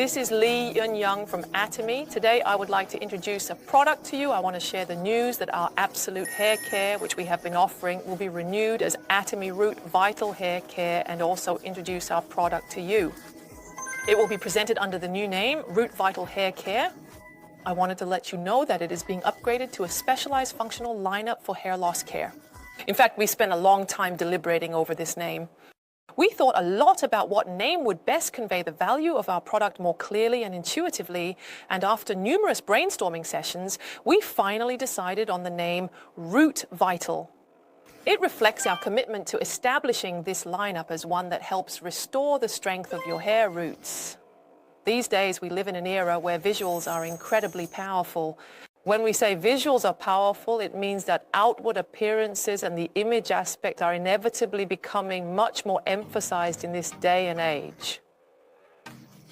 This is Eun Young from Atomy. Today I would like to introduce a product to you. I want to share the news that our Absolute Hair Care, which we have been offering, will be renewed as Atomy Root Vital Hair Care, and also introduce our product to you. It will be presented under the new name, Root Vital Hair Care. I wanted to let you know that it is being upgraded to a specialized functional lineup for hair loss care. In fact, we spent a long time deliberating over this name. We thought a lot about what name would best convey the value of our product more clearly and intuitively, and after numerous brainstorming sessions, we finally decided on the name Root Vital. It reflects our commitment to establishing this lineup as one that helps restore the strength of your hair roots. These days, we live in an era where visuals are incredibly powerful. When we say visuals are powerful, it means that outward appearances and the image aspect are inevitably becoming much more emphasized in this day and age.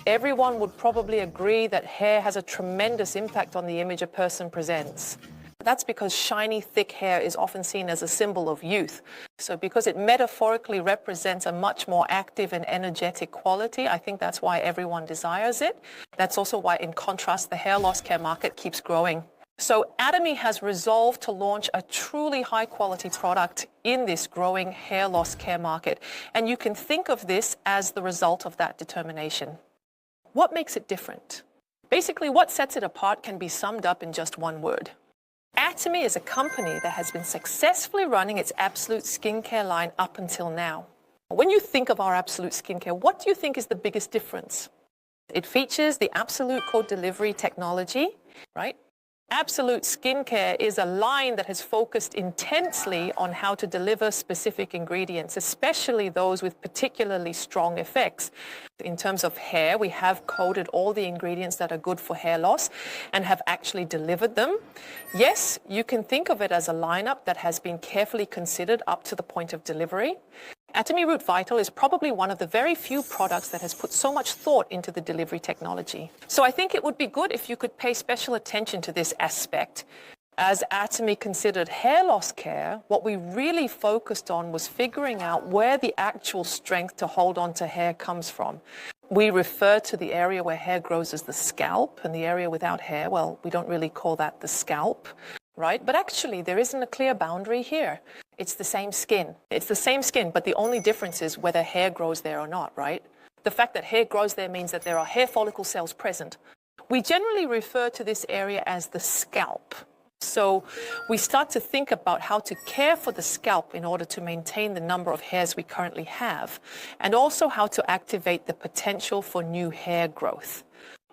Everyone would probably agree that hair has a tremendous impact on the image a person presents. That's because shiny, thick hair is often seen as a symbol of youth. So because it metaphorically represents a much more active and energetic quality, I think that's why everyone desires it. That's also why, in contrast, the hair loss care market keeps growing. So Atomy has resolved to launch a truly high-quality product in this growing hair loss care market. And you can think of this as the result of that determination. What makes it different? Basically, what sets it apart can be summed up in just one word. Atomy is a company that has been successfully running its Absolute skincare line up until now. When you think of our Absolute skincare, what do you think is the biggest difference? It features the Absolute Code Delivery technology, right? Absolute Skincare is a line that has focused intensely on how to deliver specific ingredients, especially those with particularly strong effects. In terms of hair, we have coded all the ingredients that are good for hair loss and have actually delivered them. Yes, you can think of it as a lineup that has been carefully considered up to the point of delivery. Atomy Root Vital is probably one of the very few products that has put so much thought into the delivery technology. So I think it would be good if you could pay special attention to this aspect. As Atomy considered hair loss care, what we really focused on was figuring out where the actual strength to hold on to hair comes from. We refer to the area where hair grows as the scalp, and the area without hair, well, we don't really call that the scalp, right? But actually, there isn't a clear boundary here. It's the same skin. It's the same skin, but the only difference is whether hair grows there or not, right? The fact that hair grows there means that there are hair follicle cells present. We generally refer to this area as the scalp. So we start to think about how to care for the scalp in order to maintain the number of hairs we currently have, and also how to activate the potential for new hair growth.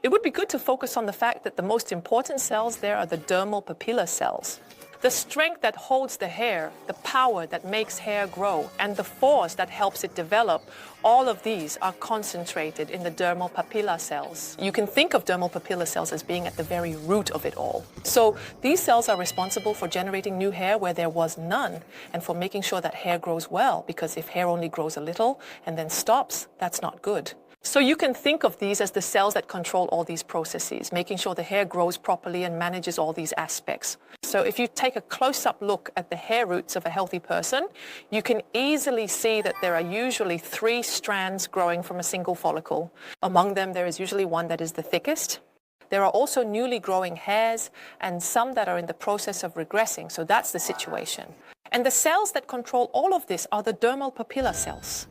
It would be good to focus on the fact that the most important cells there are the dermal papilla cells. The strength that holds the hair, the power that makes hair grow, and the force that helps it develop, all of these are concentrated in the dermal papilla cells. You can think of dermal papilla cells as being at the very root of it all. So these cells are responsible for generating new hair where there was none, and for making sure that hair grows well, because if hair only grows a little and then stops, that's not good. So you can think of these as the cells that control all these processes, making sure the hair grows properly and manages all these aspects. So if you take a close-up look at the hair roots of a healthy person, you can easily see that there are usually 3 strands growing from a single follicle. Among them, there is usually one that is the thickest. There are also newly growing hairs and some that are in the process of regressing, so that's the situation. And the cells that control all of this are the dermal papilla cells.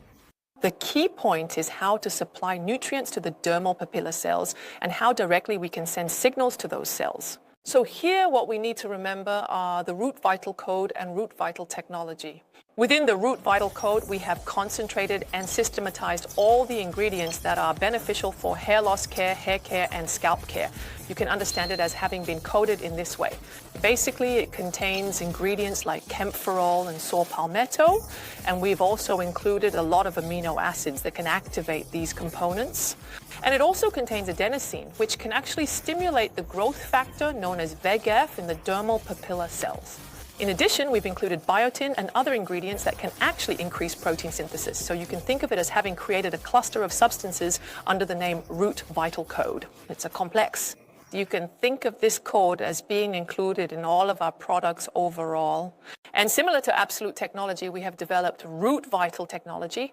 The key point is how to supply nutrients to the dermal papilla cells and how directly we can send signals to those cells. So here what we need to remember are the Root Vital Code and Root Vital technology. Within the Root Vital Code, we have concentrated and systematized all the ingredients that are beneficial for hair loss care, hair care, and scalp care. You can understand it as having been coded in this way. Basically, it contains ingredients like camphorol and saw palmetto, and we've also included a lot of amino acids that can activate these components. And it also contains adenosine, which can actually stimulate the growth factor known as VEGF in the dermal papilla cells. In addition, we've included biotin and other ingredients that can actually increase protein synthesis. So you can think of it as having created a cluster of substances under the name Root Vital Code. It's a complex. You can think of this code as being included in all of our products overall. And similar to Absolute technology, we have developed Root Vital technology.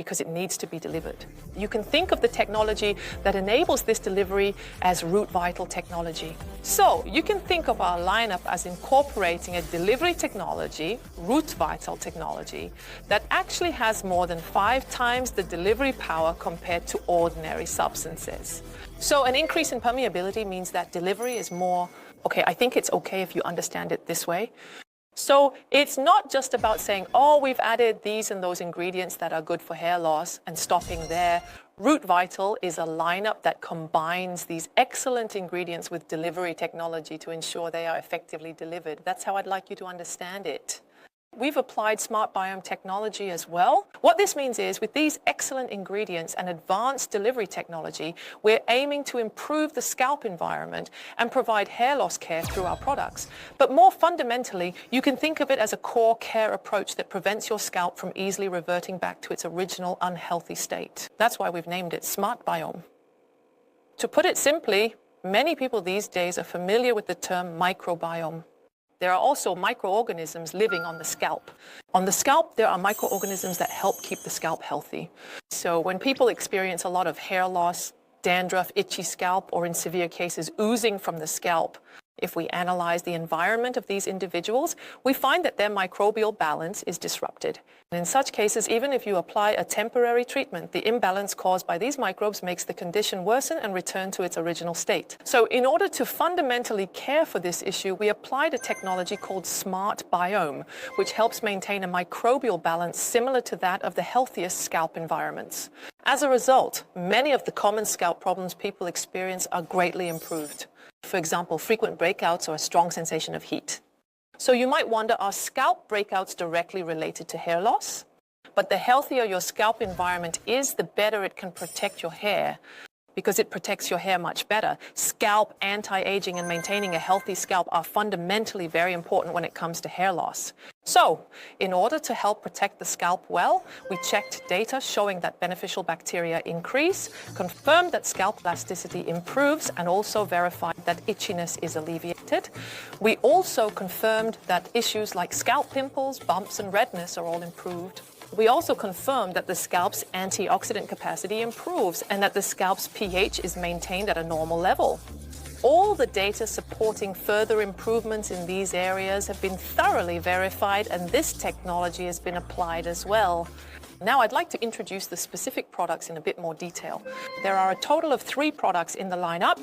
because it needs to be delivered. You can think of the technology that enables this delivery as Root Vital technology. So you can think of our lineup as incorporating a delivery technology, Root Vital technology, that actually has more than 5 times the delivery power compared to ordinary substances. So an increase in permeability means that delivery is more, okay, I think it's okay if you understand it this way. So it's not just about saying, oh, we've added these and those ingredients that are good for hair loss and stopping there. Root Vital is a lineup that combines these excellent ingredients with delivery technology to ensure they are effectively delivered. That's how I'd like you to understand it. We've applied Smart Biome technology as well. What this means is with these excellent ingredients and advanced delivery technology, we're aiming to improve the scalp environment and provide hair loss care through our products. But more fundamentally, you can think of it as a core care approach that prevents your scalp from easily reverting back to its original unhealthy state. That's why we've named it Smart Biome. To put it simply, many people these days are familiar with the term microbiome. There are also microorganisms living on the scalp. On the scalp, there are microorganisms that help keep the scalp healthy. So when people experience a lot of hair loss, dandruff, itchy scalp, or in severe cases, oozing from the scalp, if we analyze the environment of these individuals, we find that their microbial balance is disrupted. And in such cases, even if you apply a temporary treatment, the imbalance caused by these microbes makes the condition worsen and return to its original state. So in order to fundamentally care for this issue, we applied a technology called Smart Biome, which helps maintain a microbial balance similar to that of the healthiest scalp environments. As a result, many of the common scalp problems people experience are greatly improved. For example, frequent breakouts or a strong sensation of heat. So you might wonder, are scalp breakouts directly related to hair loss? But the healthier your scalp environment is, the better it can protect your hair, because it protects your hair much better. Scalp anti-aging and maintaining a healthy scalp are fundamentally very important when it comes to hair loss. So, in order to help protect the scalp well, we checked data showing that beneficial bacteria increase, confirmed that scalp elasticity improves, and also verified that itchiness is alleviated. We also confirmed that issues like scalp pimples, bumps, and redness are all improved. We also confirmed that the scalp's antioxidant capacity improves and that the scalp's pH is maintained at a normal level. All the data supporting further improvements in these areas have been thoroughly verified, and this technology has been applied as well. Now I'd like to introduce the specific products in a bit more detail. There are a total of 3 products in the lineup.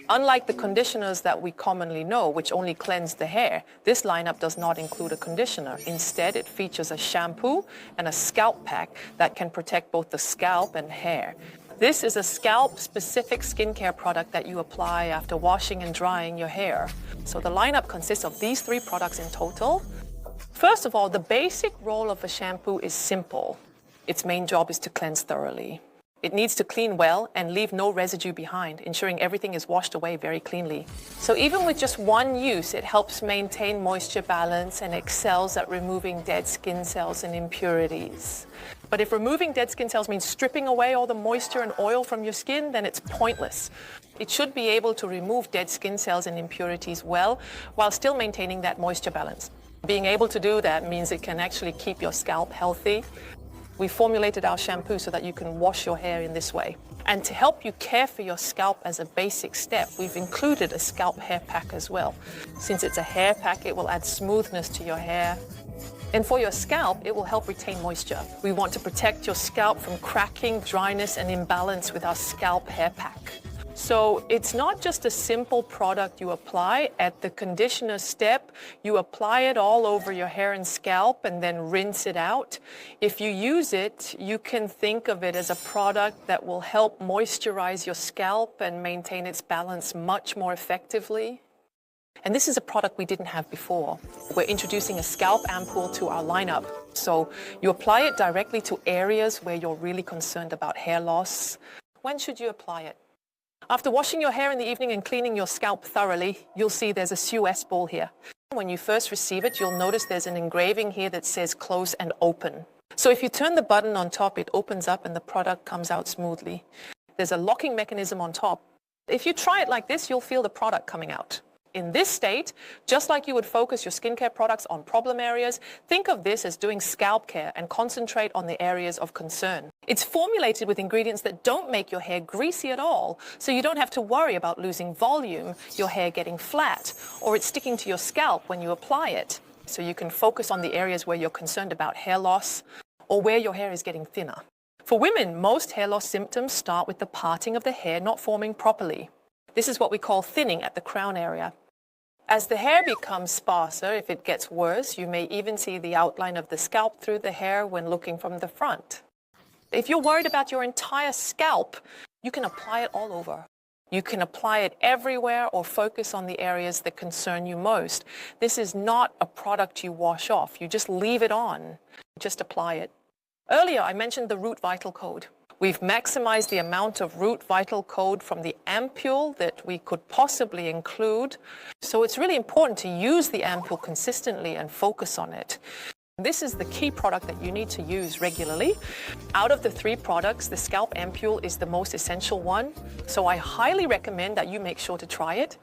Unlike the conditioners that we commonly know, which only cleanse the hair, this lineup does not include a conditioner. Instead, it features a shampoo and a scalp pack that can protect both the scalp and hair. This is a scalp-specific skincare product that you apply after washing and drying your hair. So the lineup consists of these 3 products in total. First of all, the basic role of a shampoo is simple. Its main job is to cleanse thoroughly. It needs to clean well and leave no residue behind, ensuring everything is washed away very cleanly. So even with just one use, it helps maintain moisture balance and excels at removing dead skin cells and impurities. But if removing dead skin cells means stripping away all the moisture and oil from your skin, then it's pointless. It should be able to remove dead skin cells and impurities well, while still maintaining that moisture balance. Being able to do that means it can actually keep your scalp healthy. We formulated our shampoo so that you can wash your hair in this way. And to help you care for your scalp as a basic step, we've included a scalp hair pack as well. Since it's a hair pack, it will add smoothness to your hair. And for your scalp, it will help retain moisture. We want to protect your scalp from cracking, dryness, and imbalance with our scalp hair pack. So it's not just a simple product you apply. At the conditioner step, you apply it all over your hair and scalp and then rinse it out. If you use it, you can think of it as a product that will help moisturize your scalp and maintain its balance much more effectively. And this is a product we didn't have before. We're introducing a scalp ampoule to our lineup. So you apply it directly to areas where you're really concerned about hair loss. When should you apply it? After washing your hair in the evening and cleaning your scalp thoroughly, you'll see there's a Suez ball here. When you first receive it, you'll notice there's an engraving here that says close and open. So if you turn the button on top, it opens up and the product comes out smoothly. There's a locking mechanism on top. If you try it like this, you'll feel the product coming out. In this state, just like you would focus your skincare products on problem areas, think of this as doing scalp care and concentrate on the areas of concern. It's formulated with ingredients that don't make your hair greasy at all, so you don't have to worry about losing volume, your hair getting flat, or it sticking to your scalp when you apply it. So you can focus on the areas where you're concerned about hair loss or where your hair is getting thinner. For women, most hair loss symptoms start with the parting of the hair not forming properly. This is what we call thinning at the crown area. As the hair becomes sparser, if it gets worse, you may even see the outline of the scalp through the hair when looking from the front. If you're worried about your entire scalp, you can apply it all over. You can apply it everywhere or focus on the areas that concern you most. This is not a product you wash off. You just leave it on. Just apply it. Earlier, I mentioned the Root Vital Code. We've maximized the amount of Root Vital Code from the ampule that we could possibly include. So it's really important to use the ampule consistently and focus on it. This is the key product that you need to use regularly. Out of the 3 products, the scalp ampule is the most essential one. So I highly recommend that you make sure to try it.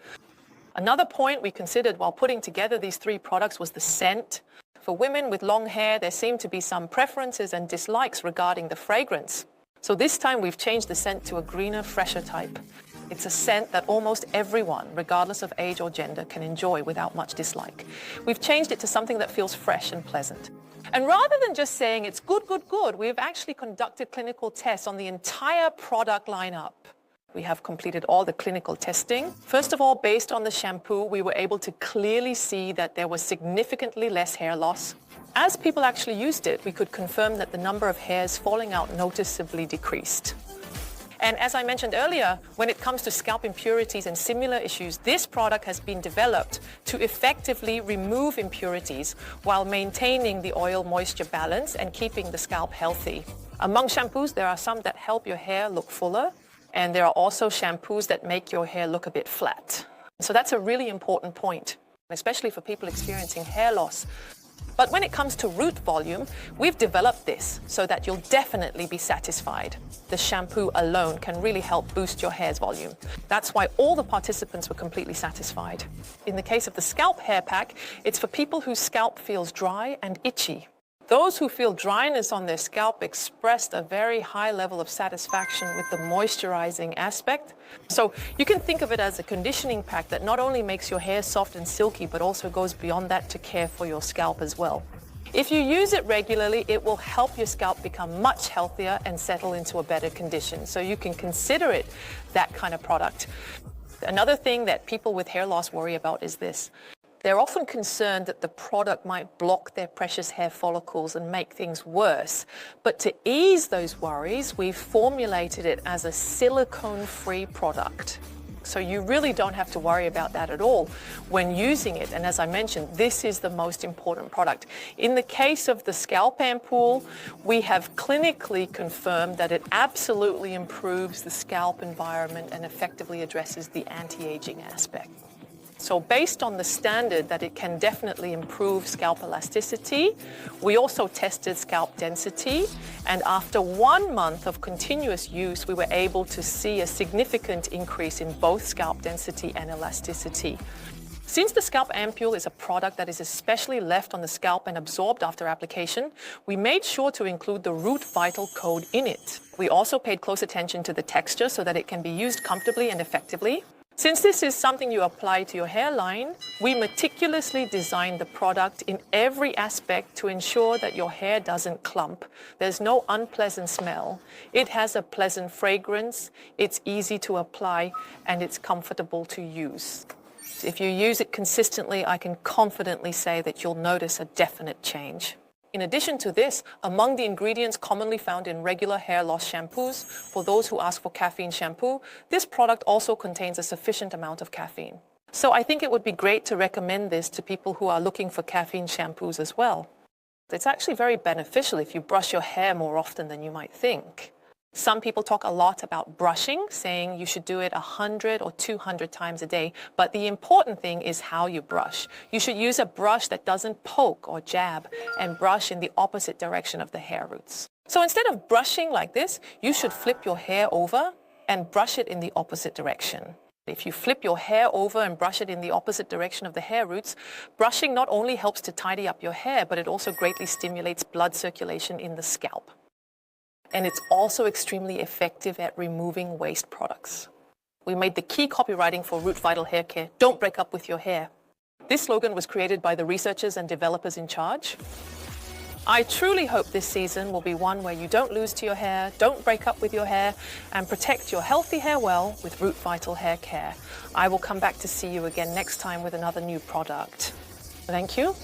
Another point we considered while putting together these 3 products was the scent. For women with long hair, there seem to be some preferences and dislikes regarding the fragrance. So this time we've changed the scent to a greener, fresher type. It's a scent that almost everyone, regardless of age or gender, can enjoy without much dislike. We've changed it to something that feels fresh and pleasant. And rather than just saying it's good, good, good, we've actually conducted clinical tests on the entire product lineup. We have completed all the clinical testing. First of all, based on the shampoo, we were able to clearly see that there was significantly less hair loss. As people actually used it, we could confirm that the number of hairs falling out noticeably decreased. And as I mentioned earlier, when it comes to scalp impurities and similar issues, this product has been developed to effectively remove impurities while maintaining the oil-moisture balance and keeping the scalp healthy. Among shampoos, there are some that help your hair look fuller, and there are also shampoos that make your hair look a bit flat. So that's a really important point, especially for people experiencing hair loss. But when it comes to root volume, we've developed this so that you'll definitely be satisfied. The shampoo alone can really help boost your hair's volume. That's why all the participants were completely satisfied. In the case of the scalp hair pack, it's for people whose scalp feels dry and itchy. Those who feel dryness on their scalp expressed a very high level of satisfaction with the moisturizing aspect. So you can think of it as a conditioning pack that not only makes your hair soft and silky, but also goes beyond that to care for your scalp as well. If you use it regularly, it will help your scalp become much healthier and settle into a better condition. So you can consider it that kind of product. Another thing that people with hair loss worry about is this. They're often concerned that the product might block their precious hair follicles and make things worse. But to ease those worries, we've formulated it as a silicone-free product. So you really don't have to worry about that at all when using it. And as I mentioned, this is the most important product. In the case of the scalp ampule, we have clinically confirmed that it absolutely improves the scalp environment and effectively addresses the anti-aging aspect. So based on the standard that it can definitely improve scalp elasticity, we also tested scalp density. And after 1 month of continuous use, we were able to see a significant increase in both scalp density and elasticity. Since the scalp ampule is a product that is especially left on the scalp and absorbed after application, we made sure to include the Root Vital Code in it. We also paid close attention to the texture so that it can be used comfortably and effectively. Since this is something you apply to your hairline, we meticulously designed the product in every aspect to ensure that your hair doesn't clump. There's no unpleasant smell. It has a pleasant fragrance, it's easy to apply, and it's comfortable to use. If you use it consistently, I can confidently say that you'll notice a definite change. In addition to this, among the ingredients commonly found in regular hair loss shampoos, for those who ask for caffeine shampoo, this product also contains a sufficient amount of caffeine. So I think it would be great to recommend this to people who are looking for caffeine shampoos as well. It's actually very beneficial if you brush your hair more often than you might think. Some people talk a lot about brushing, saying you should do it 100 or 200 times a day. But the important thing is how you brush. You should use a brush that doesn't poke or jab and brush in the opposite direction of the hair roots. So instead of brushing like this, you should flip your hair over and brush it in the opposite direction. If you flip your hair over and brush it in the opposite direction of the hair roots, brushing not only helps to tidy up your hair, but it also greatly stimulates blood circulation in the scalp. And it's also extremely effective at removing waste products. We made the key copywriting for Root Vital Hair Care, "Don't break up with your hair." This slogan was created by the researchers and developers in charge. I truly hope this season will be one where you don't lose to your hair, don't break up with your hair, and protect your healthy hair well with Root Vital Hair Care. I will come back to see you again next time with another new product. Thank you.